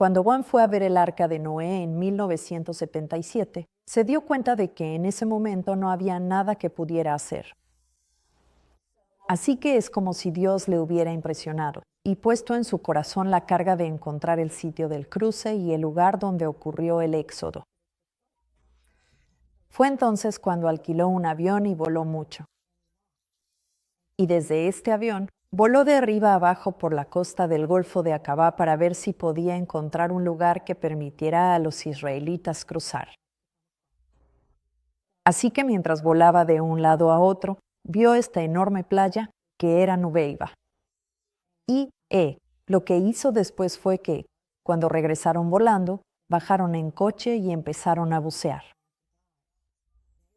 Cuando Juan fue a ver el arca de Noé en 1977, se dio cuenta de que en ese momento no había nada que pudiera hacer. Así que es como si Dios le hubiera impresionado y puesto en su corazón la carga de encontrar el sitio del cruce y el lugar donde ocurrió el éxodo. Fue entonces cuando alquiló un avión y voló mucho. Y desde este avión, voló de arriba abajo por la costa del Golfo de Aqaba para ver si podía encontrar un lugar que permitiera a los israelitas cruzar. Así que mientras volaba de un lado a otro, vio esta enorme playa que era Nubeiba. Lo que hizo después fue que, cuando regresaron volando, bajaron en coche y empezaron a bucear.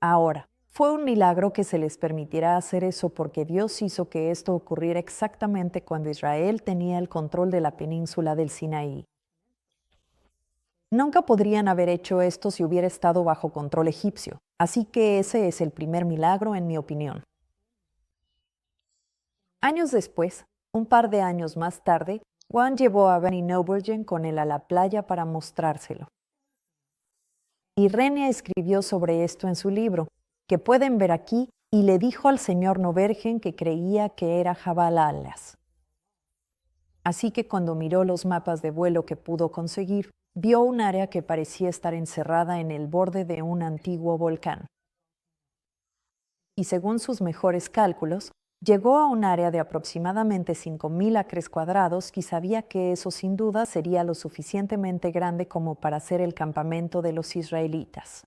Ahora, fue un milagro que se les permitiera hacer eso porque Dios hizo que esto ocurriera exactamente cuando Israel tenía el control de la península del Sinaí. Nunca podrían haber hecho esto si hubiera estado bajo control egipcio, así que ese es el primer milagro en mi opinión. Años después, un par de años más tarde, Juan llevó a Benny Nobergen con él a la playa para mostrárselo. Y René escribió sobre esto en su libro, que pueden ver aquí, y le dijo al señor Nobergen que creía que era Jabal Alas. Así que cuando miró los mapas de vuelo que pudo conseguir, vio un área que parecía estar encerrada en el borde de un antiguo volcán. Y según sus mejores cálculos, llegó a un área de aproximadamente 5,000 acres cuadrados y sabía que eso sin duda sería lo suficientemente grande como para ser el campamento de los israelitas.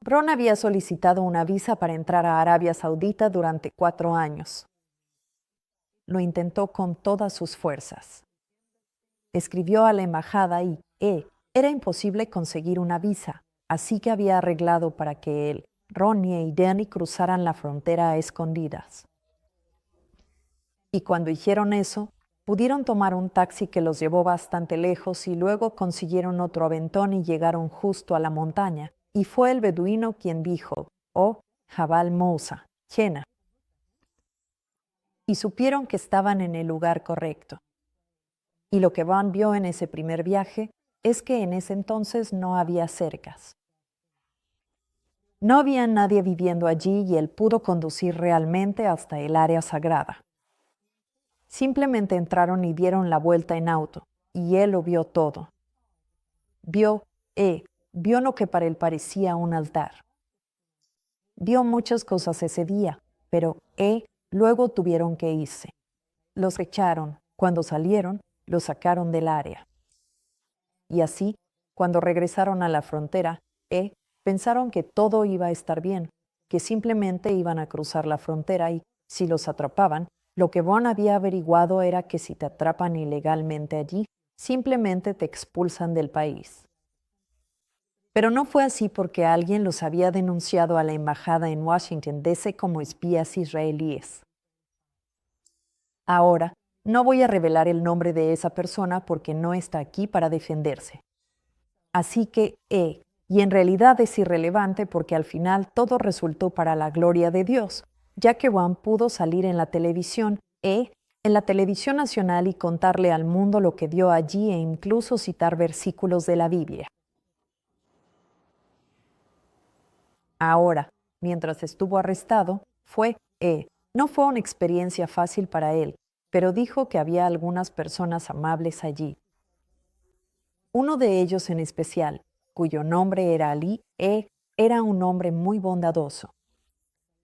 Bron había solicitado una visa para entrar a Arabia Saudita durante 4 años. Lo intentó con todas sus fuerzas. Escribió a la embajada y, era imposible conseguir una visa, así que había arreglado para que él, Ronnie y Danny cruzaran la frontera a escondidas. Y cuando hicieron eso, pudieron tomar un taxi que los llevó bastante lejos y luego consiguieron otro aventón y llegaron justo a la montaña. Y fue el beduino quien dijo, Jabal Mousa, Jena. Y supieron que estaban en el lugar correcto. Y lo que Van vio en ese primer viaje es que en ese entonces no había cercas. No había nadie viviendo allí y él pudo conducir realmente hasta el área sagrada. Simplemente entraron y dieron la vuelta en auto, y él lo vio todo. Vio lo que para él parecía un altar. Vio muchas cosas ese día, pero luego tuvieron que irse. Los echaron. Cuando salieron, los sacaron del área. Y así, cuando regresaron a la frontera, pensaron que todo iba a estar bien, que simplemente iban a cruzar la frontera y, si los atrapaban, lo que Von había averiguado era que si te atrapan ilegalmente allí, simplemente te expulsan del país. Pero no fue así porque alguien los había denunciado a la embajada en Washington, D.C. como espías israelíes. Ahora, no voy a revelar el nombre de esa persona porque no está aquí para defenderse. Así que, y en realidad es irrelevante porque al final todo resultó para la gloria de Dios, ya que Juan pudo salir en la televisión, en la televisión nacional y contarle al mundo lo que vio allí e incluso citar versículos de la Biblia. Ahora, mientras estuvo arrestado, no fue una experiencia fácil para él, pero dijo que había algunas personas amables allí. Uno de ellos en especial, cuyo nombre era Ali, era un hombre muy bondadoso.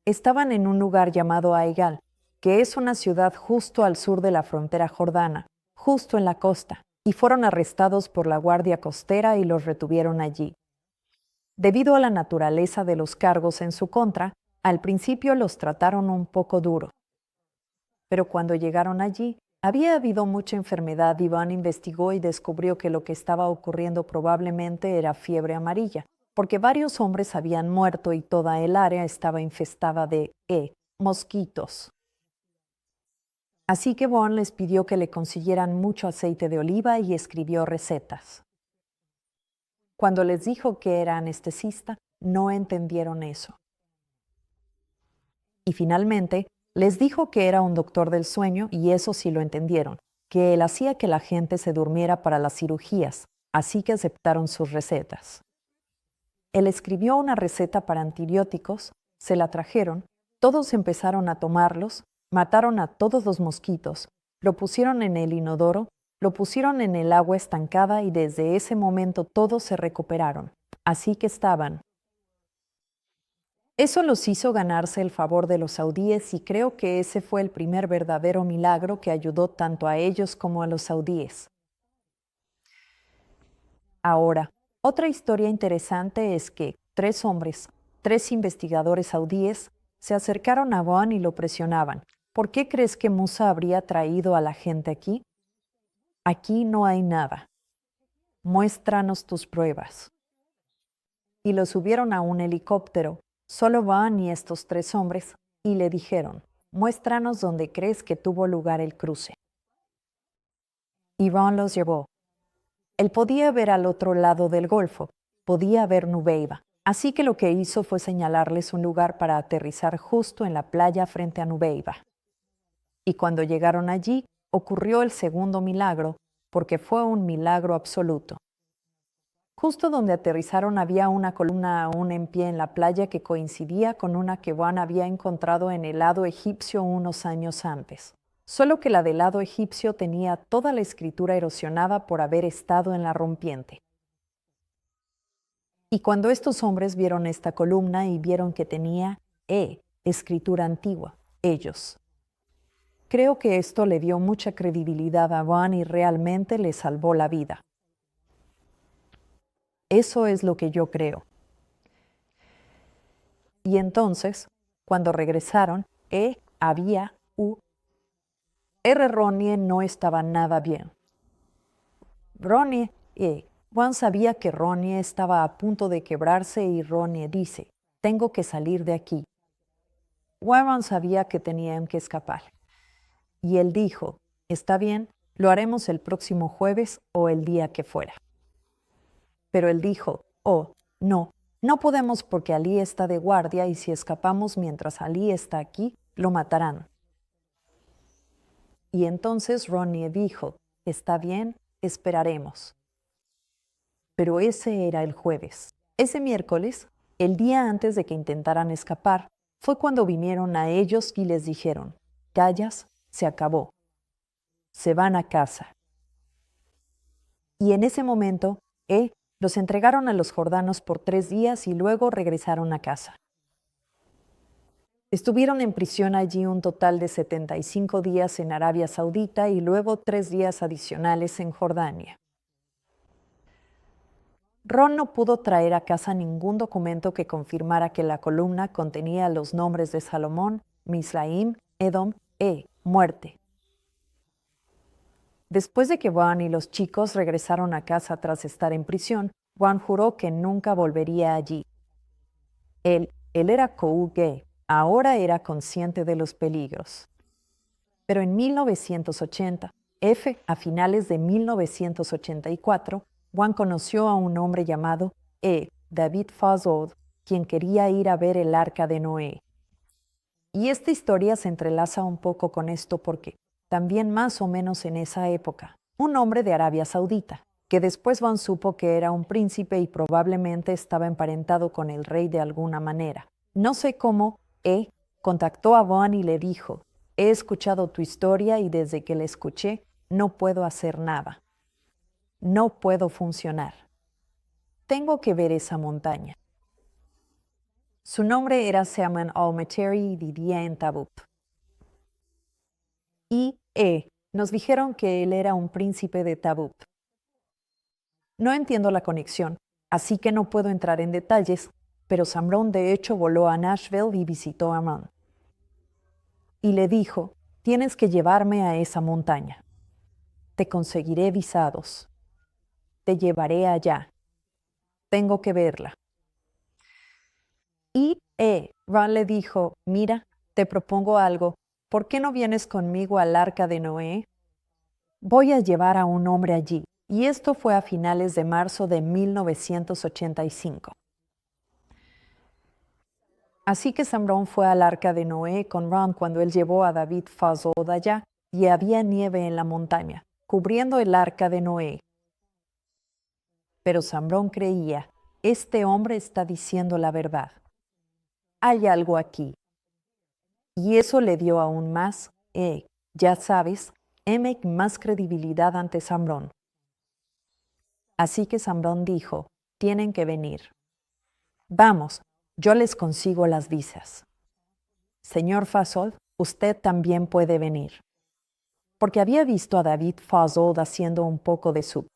Estaban en un lugar llamado Aigal, que es una ciudad justo al sur de la frontera jordana, justo en la costa, y fueron arrestados por la Guardia Costera y los retuvieron allí. Debido a la naturaleza de los cargos en su contra, al principio los trataron un poco duro. Pero cuando llegaron allí, había habido mucha enfermedad y Van investigó y descubrió que lo que estaba ocurriendo probablemente era fiebre amarilla, porque varios hombres habían muerto y toda el área estaba infestada de mosquitos. Así que Van les pidió que le consiguieran mucho aceite de oliva y escribió recetas. Cuando les dijo que era anestesista, no entendieron eso. Y finalmente, les dijo que era un doctor del sueño y eso sí lo entendieron, que él hacía que la gente se durmiera para las cirugías, así que aceptaron sus recetas. Él escribió una receta para antibióticos, se la trajeron, todos empezaron a tomarlos, mataron a todos los mosquitos, lo pusieron en el inodoro, lo pusieron en el agua estancada y desde ese momento todos se recuperaron. Así que estaban. Eso los hizo ganarse el favor de los saudíes y creo que ese fue el primer verdadero milagro que ayudó tanto a ellos como a los saudíes. Ahora, otra historia interesante es que 3 hombres, 3 investigadores saudíes, se acercaron a Juan y lo presionaban. ¿Por qué crees que Musa habría traído a la gente aquí? Aquí no hay nada. Muéstranos tus pruebas. Y lo subieron a un helicóptero, solo Juan y estos 3 hombres, y le dijeron, muéstranos dónde crees que tuvo lugar el cruce. Y Ron los llevó. Él podía ver al otro lado del golfo, podía ver Nubeiba, así que lo que hizo fue señalarles un lugar para aterrizar justo en la playa frente a Nubeiba. Y cuando llegaron allí, ocurrió el segundo milagro, porque fue un milagro absoluto. Justo donde aterrizaron había una columna aún en pie en la playa que coincidía con una que Juan había encontrado en el lado egipcio unos años antes. Solo que la del lado egipcio tenía toda la escritura erosionada por haber estado en la rompiente. Y cuando estos hombres vieron esta columna y vieron que tenía escritura antigua, ellos. Creo que esto le dio mucha credibilidad a Juan y realmente le salvó la vida. Eso es lo que yo creo. Y entonces, cuando regresaron, había Ronnie no estaba nada bien. Juan sabía que Ronnie estaba a punto de quebrarse y Ronnie dice, tengo que salir de aquí. Juan sabía que tenían que escapar. Y él dijo, está bien, lo haremos el próximo jueves o el día que fuera. Pero él dijo, no podemos porque Ali está de guardia y si escapamos mientras Ali está aquí, lo matarán. Y entonces Ronnie dijo, está bien, esperaremos. Pero ese era el jueves. Ese miércoles, el día antes de que intentaran escapar, fue cuando vinieron a ellos y les dijeron, callas, se acabó. Se van a casa. Y en ese momento, los entregaron a los jordanos por 3 días y luego regresaron a casa. Estuvieron en prisión allí un total de 75 días en Arabia Saudita y luego 3 días adicionales en Jordania. Ron no pudo traer a casa ningún documento que confirmara que la columna contenía los nombres de Salomón, Misraim, Edom, muerte. Después de que Juan y los chicos regresaron a casa tras estar en prisión, Juan juró que nunca volvería allí. Él era Kouge, ahora era consciente de los peligros. Pero en 1980, a finales de 1984, Juan conoció a un hombre llamado David Fazod, quien quería ir a ver el arca de Noé. Y esta historia se entrelaza un poco con esto porque, también más o menos en esa época, un hombre de Arabia Saudita, que después Juan supo que era un príncipe y probablemente estaba emparentado con el rey de alguna manera. No sé cómo, contactó a Juan y le dijo, he escuchado tu historia y desde que la escuché no puedo hacer nada. No puedo funcionar. Tengo que ver esa montaña. Su nombre era Salman al-Materi y vivía en Tabuk. Y nos dijeron que él era un príncipe de Tabuk. No entiendo la conexión, así que no puedo entrar en detalles, pero Samron de hecho voló a Nashville y visitó a Amman. Y le dijo, tienes que llevarme a esa montaña. Te conseguiré visados. Te llevaré allá. Tengo que verla. Y Ron le dijo, mira, te propongo algo. ¿Por qué no vienes conmigo al arca de Noé? Voy a llevar a un hombre allí. Y esto fue a finales de marzo de 1985. Así que Samron fue al arca de Noé con Ron cuando él llevó a David Fazod allá y había nieve en la montaña. cubriendo el arca de Noé. Pero Sambrón creía, este hombre está diciendo la verdad. Hay algo aquí. Y eso le dio aún más, ya sabes, Emec más credibilidad ante Sambrón. Así que Sambrón dijo, tienen que venir. Vamos, yo les consigo las visas. Señor Fasold, usted también puede venir. Porque había visto a David Fasold haciendo un poco de su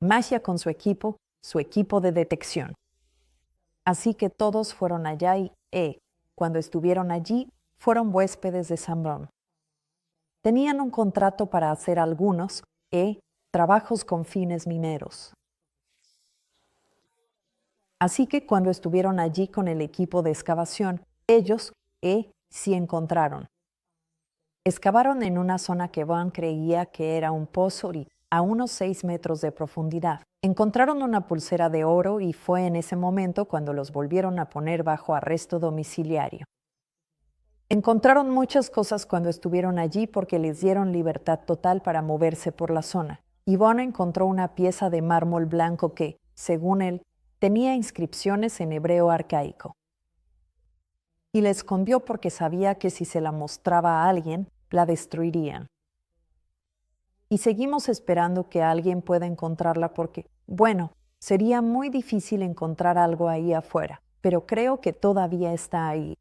magia con su equipo de detección. Así que todos fueron allá y, cuando estuvieron allí, fueron huéspedes de Sambrón. Tenían un contrato para hacer algunos, trabajos con fines mineros. Así que cuando estuvieron allí con el equipo de excavación, ellos, sí encontraron. Excavaron en una zona que Van creía que era un pozo a unos 6 metros de profundidad. Encontraron una pulsera de oro y fue en ese momento cuando los volvieron a poner bajo arresto domiciliario. Encontraron muchas cosas cuando estuvieron allí porque les dieron libertad total para moverse por la zona. Y Van encontró una pieza de mármol blanco que, según él, tenía inscripciones en hebreo arcaico. Y la escondió porque sabía que si se la mostraba a alguien, la destruirían. Y seguimos esperando que alguien pueda encontrarla porque, bueno, sería muy difícil encontrar algo ahí afuera, pero creo que todavía está ahí.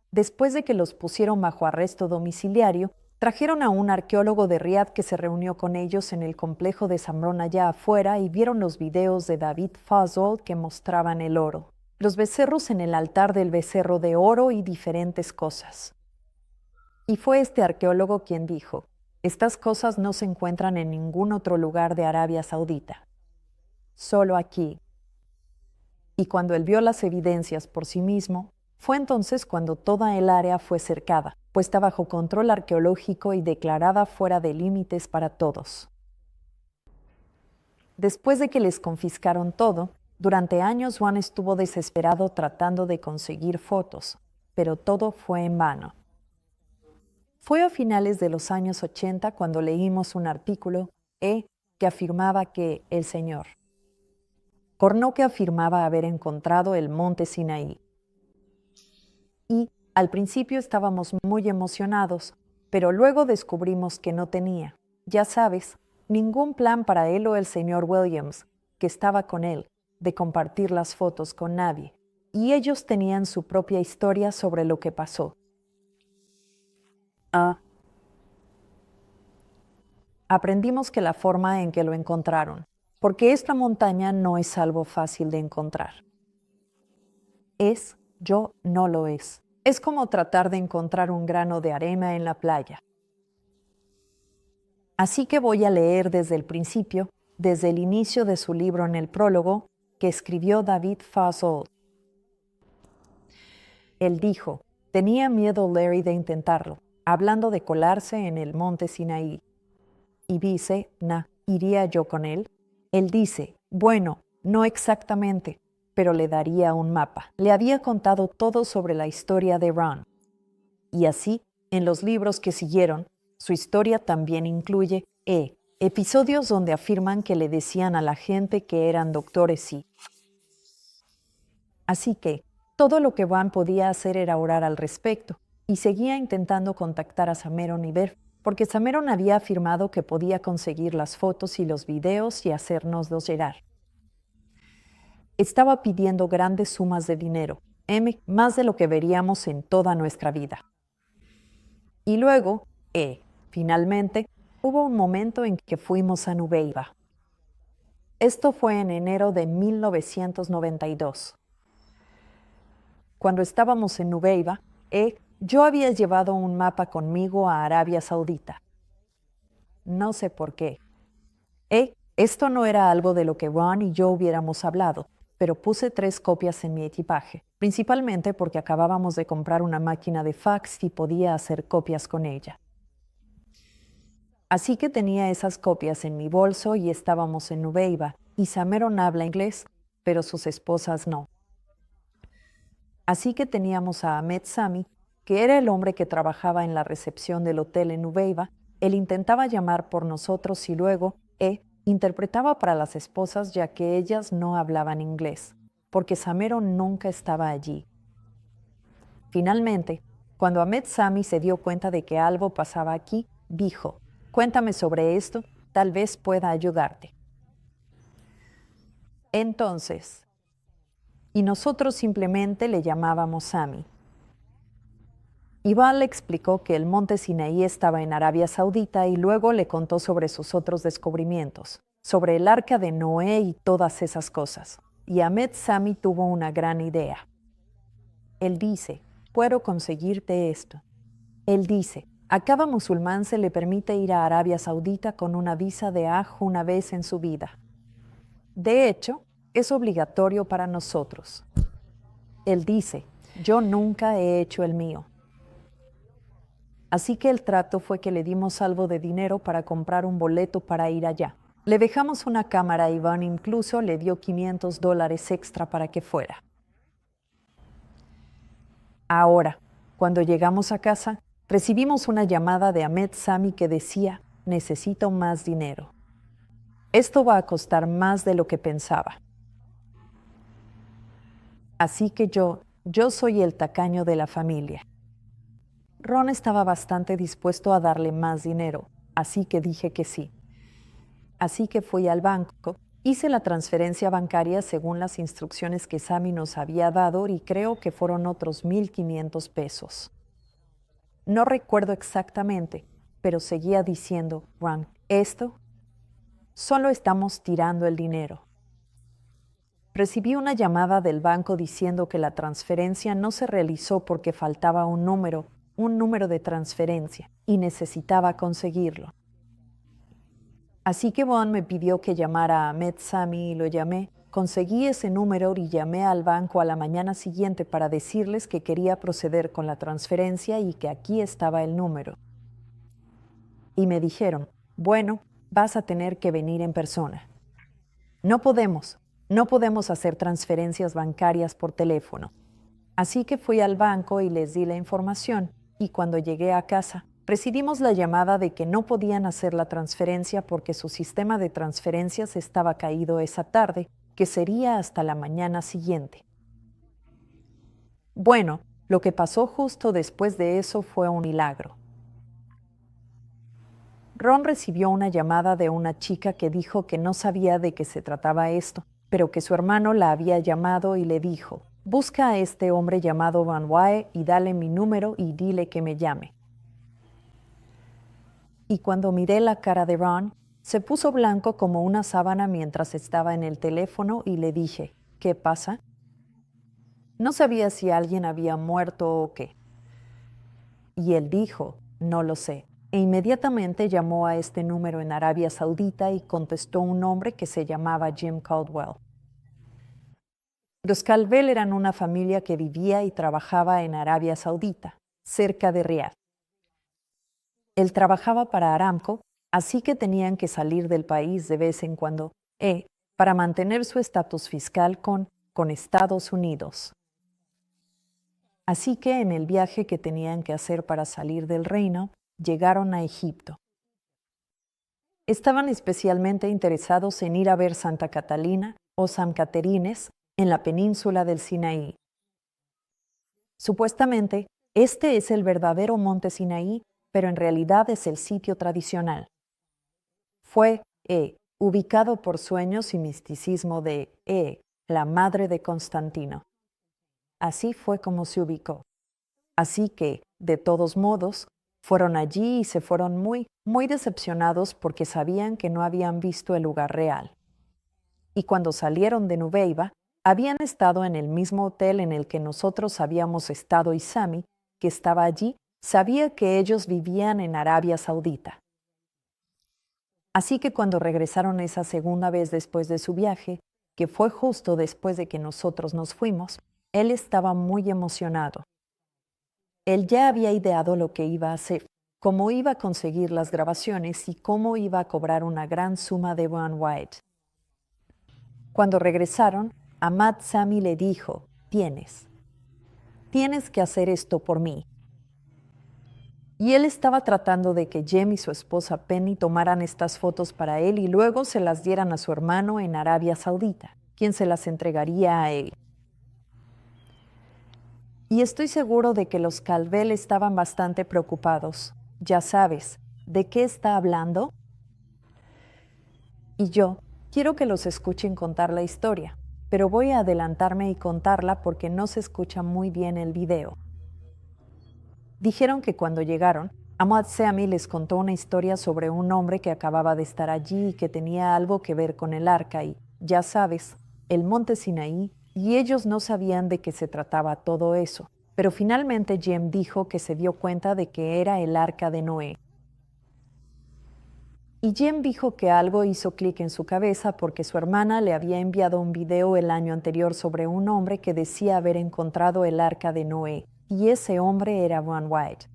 Después de que los pusieron bajo arresto domiciliario, trajeron a un arqueólogo de Riad que se reunió con ellos en el complejo de Sambrón allá afuera y vieron los videos de David Fasold que mostraban el oro, los becerros en el altar del becerro de oro y diferentes cosas. Y fue este arqueólogo quien dijo, estas cosas no se encuentran en ningún otro lugar de Arabia Saudita, solo aquí. Y cuando él vio las evidencias por sí mismo, fue entonces cuando toda el área fue cercada, puesta bajo control arqueológico y declarada fuera de límites para todos. Después de que les confiscaron todo, durante años Juan estuvo desesperado tratando de conseguir fotos, pero todo fue en vano. Fue a finales de los años 80 cuando leímos un artículo que afirmaba que el Señor Cornoque afirmaba haber encontrado el monte Sinaí. Y al principio estábamos muy emocionados, pero luego descubrimos que no tenía, ya sabes, ningún plan para él o el señor Williams, que estaba con él, de compartir las fotos con nadie. Y ellos tenían su propia historia sobre lo que pasó. Aprendimos que la forma en que lo encontraron, porque esta montaña no es algo fácil de encontrar. Yo no lo es. Es como tratar de encontrar un grano de arena en la playa. Así que voy a leer desde el principio, desde el inicio de su libro en el prólogo, que escribió David Fasold. Él dijo, tenía miedo Larry de intentarlo, hablando de colarse en el monte Sinaí. Y dice, ¿iría yo con él? Él dice, bueno, no exactamente, pero le daría un mapa. Le había contado todo sobre la historia de Ron. Y así, en los libros que siguieron, su historia también incluye episodios donde afirman que le decían a la gente que eran doctores sí. Así que, todo lo que Van podía hacer era orar al respecto, y seguía intentando contactar a Sameron y ver, porque Sameron había afirmado que podía conseguir las fotos y los videos y hacérnoslos llegar. Estaba pidiendo grandes sumas de dinero, más de lo que veríamos en toda nuestra vida. Y luego, finalmente, hubo un momento en que fuimos a Nubeiba. Esto fue en enero de 1992. Cuando estábamos en Nubeiba, yo había llevado un mapa conmigo a Arabia Saudita. No sé por qué. Esto no era algo de lo que Ron y yo hubiéramos hablado, pero puse 3 copias en mi equipaje, principalmente porque acabábamos de comprar una máquina de fax y podía hacer copias con ella. Así que tenía esas copias en mi bolso y estábamos en Nubeiba, y Sameron habla inglés, pero sus esposas no. Así que teníamos a Ahmed Sami, que era el hombre que trabajaba en la recepción del hotel en Nubeiba, Él intentaba llamar por nosotros y luego interpretaba para las esposas ya que ellas no hablaban inglés, porque Samero nunca estaba allí. Finalmente, cuando Ahmed Sami se dio cuenta de que algo pasaba aquí, dijo, «Cuéntame sobre esto, tal vez pueda ayudarte». Entonces, y nosotros simplemente le llamábamos Sami. Iván le explicó que el monte Sinaí estaba en Arabia Saudita y luego le contó sobre sus otros descubrimientos, sobre el arca de Noé y todas esas cosas. Y Ahmed Sami tuvo una gran idea. Él dice, puedo conseguirte esto. Él dice, a cada musulmán se le permite ir a Arabia Saudita con una visa de Hajj una vez en su vida. De hecho, es obligatorio para nosotros. Él dice, yo nunca he hecho el mío. Así que el trato fue que le dimos algo de dinero para comprar un boleto para ir allá. Le dejamos una cámara y Iván incluso le dio $500 extra para que fuera. Ahora, cuando llegamos a casa, recibimos una llamada de Ahmed Sami que decía, necesito más dinero. Esto va a costar más de lo que pensaba. Así que yo soy el tacaño de la familia. Ron estaba bastante dispuesto a darle más dinero, así que dije que sí. Así que fui al banco, hice la transferencia bancaria según las instrucciones que Sami nos había dado y creo que fueron otros 1,500 pesos. No recuerdo exactamente, pero seguía diciendo, Ron, esto, solo estamos tirando el dinero. Recibí una llamada del banco diciendo que la transferencia no se realizó porque faltaba un número de transferencia, y necesitaba conseguirlo. Así que Bon me pidió que llamara a Ahmed Sami y lo llamé. Conseguí ese número y llamé al banco a la mañana siguiente para decirles que quería proceder con la transferencia y que aquí estaba el número. Y me dijeron, bueno, vas a tener que venir en persona. No podemos hacer transferencias bancarias por teléfono. Así que fui al banco y les di la información, y cuando llegué a casa, recibimos la llamada de que no podían hacer la transferencia porque su sistema de transferencias estaba caído esa tarde, que sería hasta la mañana siguiente. Bueno, lo que pasó justo después de eso fue un milagro. Ron recibió una llamada de una chica que dijo que no sabía de qué se trataba esto, pero que su hermano la había llamado y le dijo, busca a este hombre llamado Van Wae y dale mi número y dile que me llame. Y cuando miré la cara de Ron, se puso blanco como una sábana mientras estaba en el teléfono y le dije, ¿qué pasa? No sabía si alguien había muerto o qué. Y él dijo, no lo sé. E inmediatamente llamó a este número en Arabia Saudita y contestó un hombre que se llamaba Jim Caldwell. Los Caldwell eran una familia que vivía y trabajaba en Arabia Saudita, cerca de Riad. Él trabajaba para Aramco, así que tenían que salir del país de vez en cuando, para mantener su estatus fiscal con Estados Unidos. Así que en el viaje que tenían que hacer para salir del reino, llegaron a Egipto. Estaban especialmente interesados en ir a ver Santa Catalina o San Caterines en la península del Sinaí. Supuestamente, este es el verdadero monte Sinaí, pero en realidad es el sitio tradicional. Fue, ubicado por sueños y misticismo de, la madre de Constantino. Así fue como se ubicó. Así que, de todos modos, fueron allí y se fueron muy, muy decepcionados porque sabían que no habían visto el lugar real. Y cuando salieron de Nubeiba, habían estado en el mismo hotel en el que nosotros habíamos estado y Sami, que estaba allí, sabía que ellos vivían en Arabia Saudita. Así que cuando regresaron esa segunda vez después de su viaje, que fue justo después de que nosotros nos fuimos, él estaba muy emocionado. Él ya había ideado lo que iba a hacer, cómo iba a conseguir las grabaciones y cómo iba a cobrar una gran suma de Van White. Cuando regresaron, Ahmed Sami le dijo, tienes que hacer esto por mí. Y él estaba tratando de que Jem y su esposa Penny tomaran estas fotos para él y luego se las dieran a su hermano en Arabia Saudita, quien se las entregaría a él. Y estoy seguro de que los Calvel estaban bastante preocupados. Ya sabes, ¿de qué está hablando? Y yo quiero que los escuchen contar la historia, pero voy a adelantarme y contarla porque no se escucha muy bien el video. Dijeron que cuando llegaron, Ahmad Sami les contó una historia sobre un hombre que acababa de estar allí y que tenía algo que ver con el arca y, ya sabes, el monte Sinaí, y ellos no sabían de qué se trataba todo eso. Pero finalmente Jem dijo que se dio cuenta de que era el arca de Noé. Y Jem dijo que algo hizo clic en su cabeza porque su hermana le había enviado un video el año anterior sobre un hombre que decía haber encontrado el arca de Noé, y ese hombre era Ron White.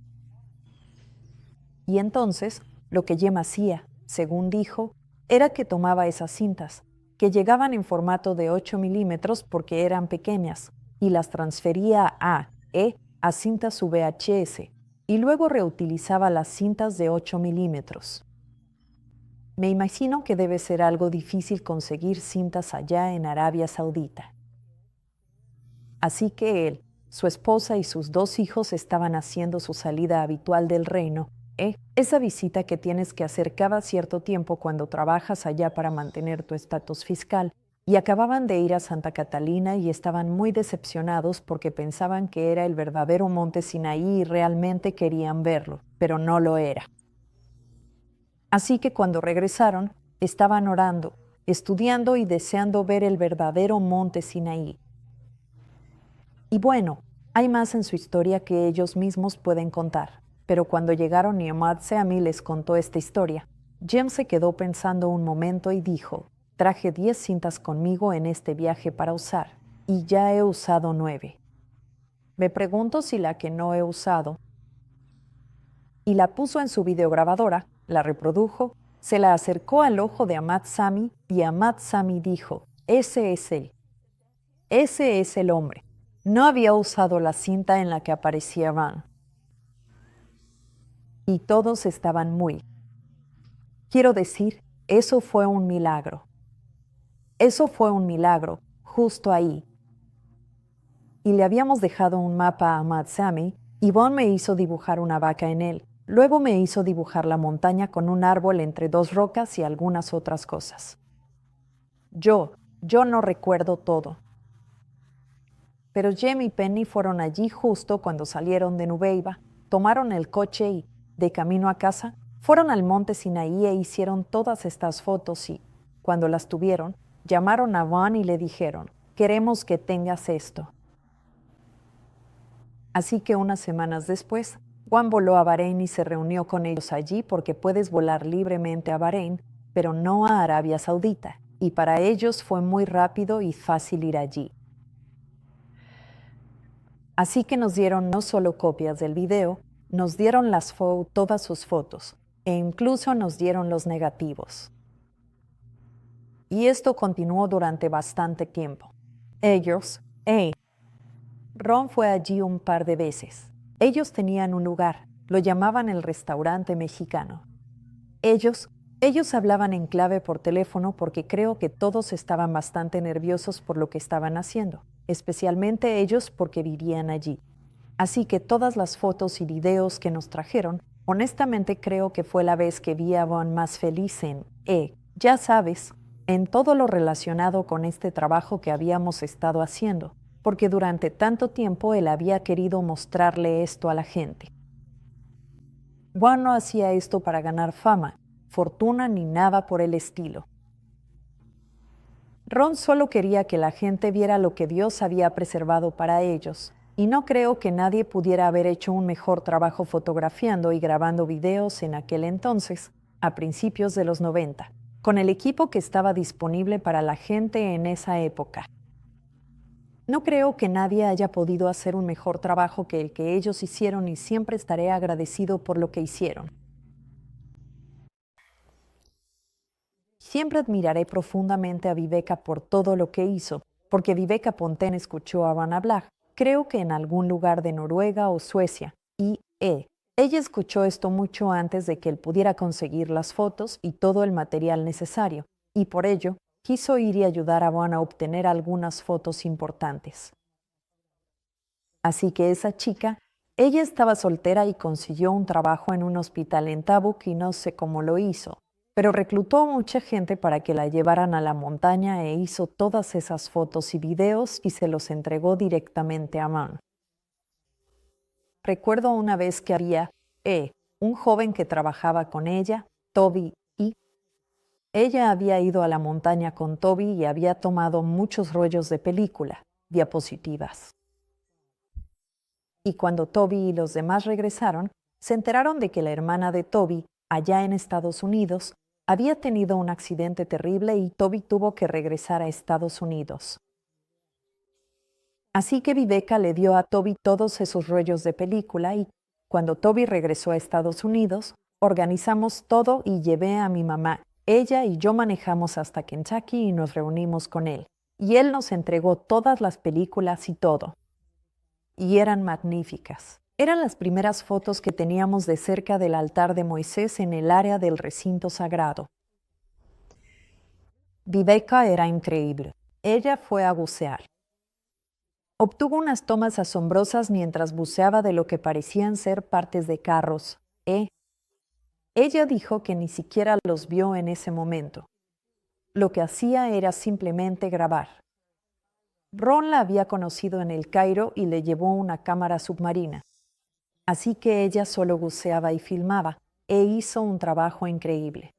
Y entonces, lo que Jem hacía, según dijo, era que tomaba esas cintas, que llegaban en formato de 8 milímetros porque eran pequeñas, y las transfería a cintas VHS, y luego reutilizaba las cintas de 8 milímetros. Me imagino que debe ser algo difícil conseguir cintas allá en Arabia Saudita. Así que él, su esposa y sus 2 hijos estaban haciendo su salida habitual del reino, esa visita que tienes que hacer cada cierto tiempo cuando trabajas allá para mantener tu estatus fiscal, y acababan de ir a Santa Catalina y estaban muy decepcionados porque pensaban que era el verdadero monte Sinaí y realmente querían verlo, pero no lo era. Así que cuando regresaron, estaban orando, estudiando y deseando ver el verdadero monte Sinaí. Y bueno, hay más en su historia que ellos mismos pueden contar, pero cuando llegaron y Ahmad Sami les contó esta historia, Jem se quedó pensando un momento y dijo, traje 10 cintas conmigo en este viaje para usar, y ya he usado 9. Me pregunto si la que no he usado, y la puso en su videograbadora, la reprodujo, se la acercó al ojo de Ahmad Sami y Ahmad Sami dijo, ese es él. Ese es el hombre. No había usado la cinta en la que aparecía Ron. Y todos estaban muy. Quiero decir, eso fue un milagro. Eso fue un milagro, justo ahí. Y le habíamos dejado un mapa a Ahmad Sami, y Von me hizo dibujar una vaca en él. Luego me hizo dibujar la montaña con un árbol entre 2 rocas y algunas otras cosas. Yo no recuerdo todo. Pero Jem y Penny fueron allí justo cuando salieron de Nubeiba, tomaron el coche y, de camino a casa, fueron al monte Sinaí e hicieron todas estas fotos y, cuando las tuvieron, llamaron a Von y le dijeron, queremos que tengas esto. Así que unas semanas después, Juan voló a Bahrein y se reunió con ellos allí porque puedes volar libremente a Bahrein, pero no a Arabia Saudita, y para ellos fue muy rápido y fácil ir allí. Así que nos dieron no solo copias del video, nos dieron todas sus fotos, e incluso nos dieron los negativos. Y esto continuó durante bastante tiempo. Ron fue allí un par de veces. Ellos tenían un lugar, lo llamaban el restaurante mexicano. Ellos hablaban en clave por teléfono porque creo que todos estaban bastante nerviosos por lo que estaban haciendo, especialmente ellos porque vivían allí. Así que todas las fotos y videos que nos trajeron, honestamente creo que fue la vez que vi a Von más feliz ya sabes, en todo lo relacionado con este trabajo que habíamos estado haciendo, porque durante tanto tiempo él había querido mostrarle esto a la gente. Juan no hacía esto para ganar fama, fortuna ni nada por el estilo. Ron solo quería que la gente viera lo que Dios había preservado para ellos, y no creo que nadie pudiera haber hecho un mejor trabajo fotografiando y grabando videos en aquel entonces, a principios de los 90, con el equipo que estaba disponible para la gente en esa época. No creo que nadie haya podido hacer un mejor trabajo que el que ellos hicieron y siempre estaré agradecido por lo que hicieron. Siempre admiraré profundamente a Viveka por todo lo que hizo, porque Viveka Ponten escuchó a Ron hablar, creo que en algún lugar de Noruega o Suecia, y Ella escuchó esto mucho antes de que él pudiera conseguir las fotos y todo el material necesario, y por ello quiso ir y ayudar a Van a obtener algunas fotos importantes. Así que esa chica, ella estaba soltera y consiguió un trabajo en un hospital en Tabuk y no sé cómo lo hizo, pero reclutó a mucha gente para que la llevaran a la montaña e hizo todas esas fotos y videos y se los entregó directamente a Van. Recuerdo una vez que había un joven que trabajaba con ella, Toby, y ella había ido a la montaña con Toby y había tomado muchos rollos de película, diapositivas. Y cuando Toby y los demás regresaron, se enteraron de que la hermana de Toby, allá en Estados Unidos, había tenido un accidente terrible y Toby tuvo que regresar a Estados Unidos. Así que Viveka le dio a Toby todos esos rollos de película y cuando Toby regresó a Estados Unidos, organizamos todo y llevé a mi mamá. Ella y yo manejamos hasta Kentucky y nos reunimos con él. Y él nos entregó todas las películas y todo. Y eran magníficas. Eran las primeras fotos que teníamos de cerca del altar de Moisés en el área del recinto sagrado. Viveka era increíble. Ella fue a bucear. Obtuvo unas tomas asombrosas mientras buceaba de lo que parecían ser partes de carros. Ella dijo que ni siquiera los vio en ese momento. Lo que hacía era simplemente grabar. Ron la había conocido en el Cairo y le llevó una cámara submarina. Así que ella solo buceaba y filmaba, e hizo un trabajo increíble.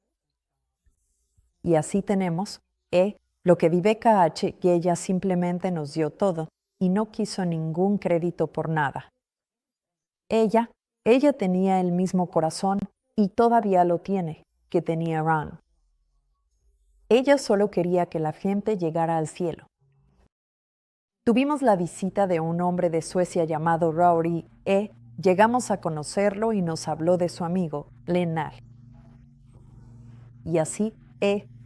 Y así tenemos, lo que Viveka H, que ella simplemente nos dio todo, y no quiso ningún crédito por nada. Ella tenía el mismo corazón, y todavía lo tiene, que tenía Ron. Ella solo quería que la gente llegara al cielo. Tuvimos la visita de un hombre de Suecia llamado Rory. Llegamos a conocerlo y nos habló de su amigo, Lennart. Y así,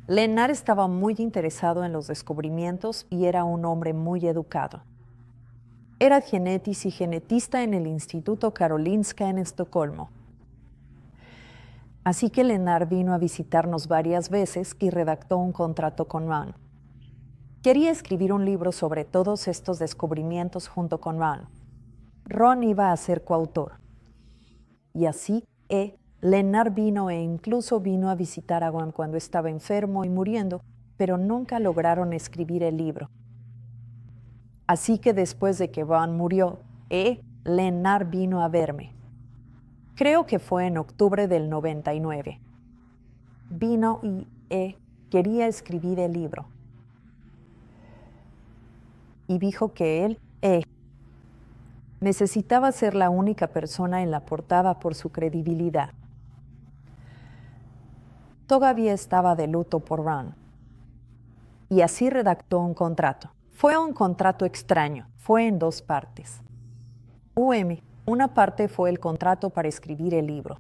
Lennart estaba muy interesado en los descubrimientos y era un hombre muy educado. Era genetis y genetista en el Instituto Karolinska en Estocolmo. Así que Lennart vino a visitarnos varias veces y redactó un contrato con Ron. Quería escribir un libro sobre todos estos descubrimientos junto con Ron. Ron iba a ser coautor. Y así, Lennart vino e incluso vino a visitar a Ron cuando estaba enfermo y muriendo, pero nunca lograron escribir el libro. Así que después de que Ron murió, Lennart vino a verme. Creo que fue en octubre del 99. Vino y quería escribir el libro. Y dijo que él necesitaba ser la única persona en la portada por su credibilidad. Todavía estaba de luto por Ron. Y así redactó un contrato. Fue un contrato extraño. Fue en 2 partes. Una parte fue el contrato para escribir el libro.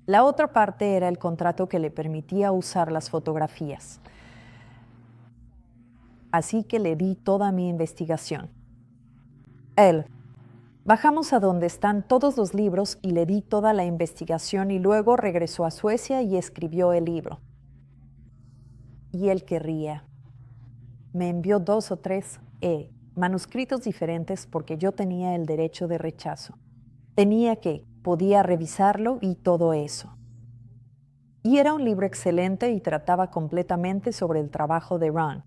La otra parte era el contrato que le permitía usar las fotografías. Así que le di toda mi investigación. Bajamos a donde están todos los libros y le di toda la investigación y luego regresó a Suecia y escribió el libro. Y él querría. Me envió 2 o 3 manuscritos diferentes porque yo tenía el derecho de rechazo. Podía revisarlo y todo eso. Y era un libro excelente y trataba completamente sobre el trabajo de Ron.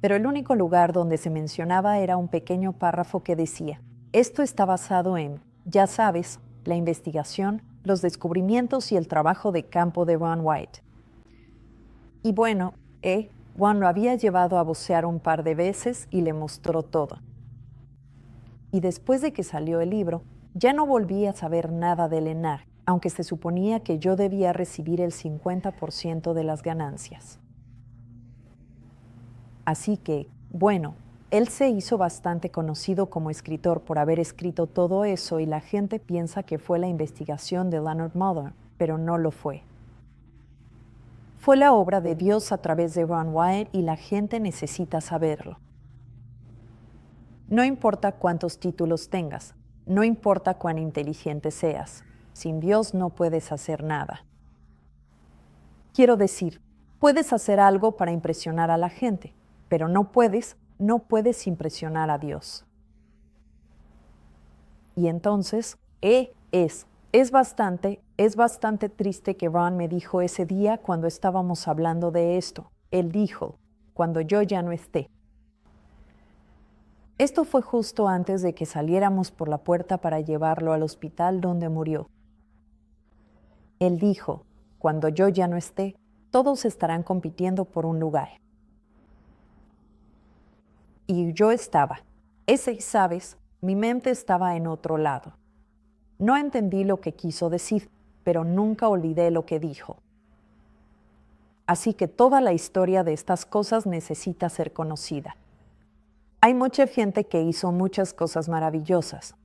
Pero el único lugar donde se mencionaba era un pequeño párrafo que decía: esto está basado en, ya sabes, la investigación, los descubrimientos y el trabajo de campo de Ron White. Y bueno, Ron lo había llevado a bucear un par de veces y le mostró todo. Y después de que salió el libro, ya no volví a saber nada de Lennart, aunque se suponía que yo debía recibir el 50% de las ganancias. Así que, bueno, él se hizo bastante conocido como escritor por haber escrito todo eso y la gente piensa que fue la investigación de Leonard Mulder, pero no lo fue. Fue la obra de Dios a través de Ron White y la gente necesita saberlo. No importa cuántos títulos tengas, no importa cuán inteligente seas, Sin Dios no puedes hacer nada. Quiero decir, puedes hacer algo para impresionar a la gente, pero no puedes impresionar a Dios. Y entonces, es bastante triste que Ron me dijo ese día cuando estábamos hablando de esto. Él dijo, cuando yo ya no esté. Esto fue justo antes de que saliéramos por la puerta para llevarlo al hospital donde murió. Él dijo, cuando yo ya no esté, todos estarán compitiendo por un lugar. Y yo estaba. ¿Sabes? Mi mente estaba en otro lado. No entendí lo que quiso decir, pero nunca olvidé lo que dijo. Así que toda la historia de estas cosas necesita ser conocida. Hay mucha gente que hizo muchas cosas maravillosas.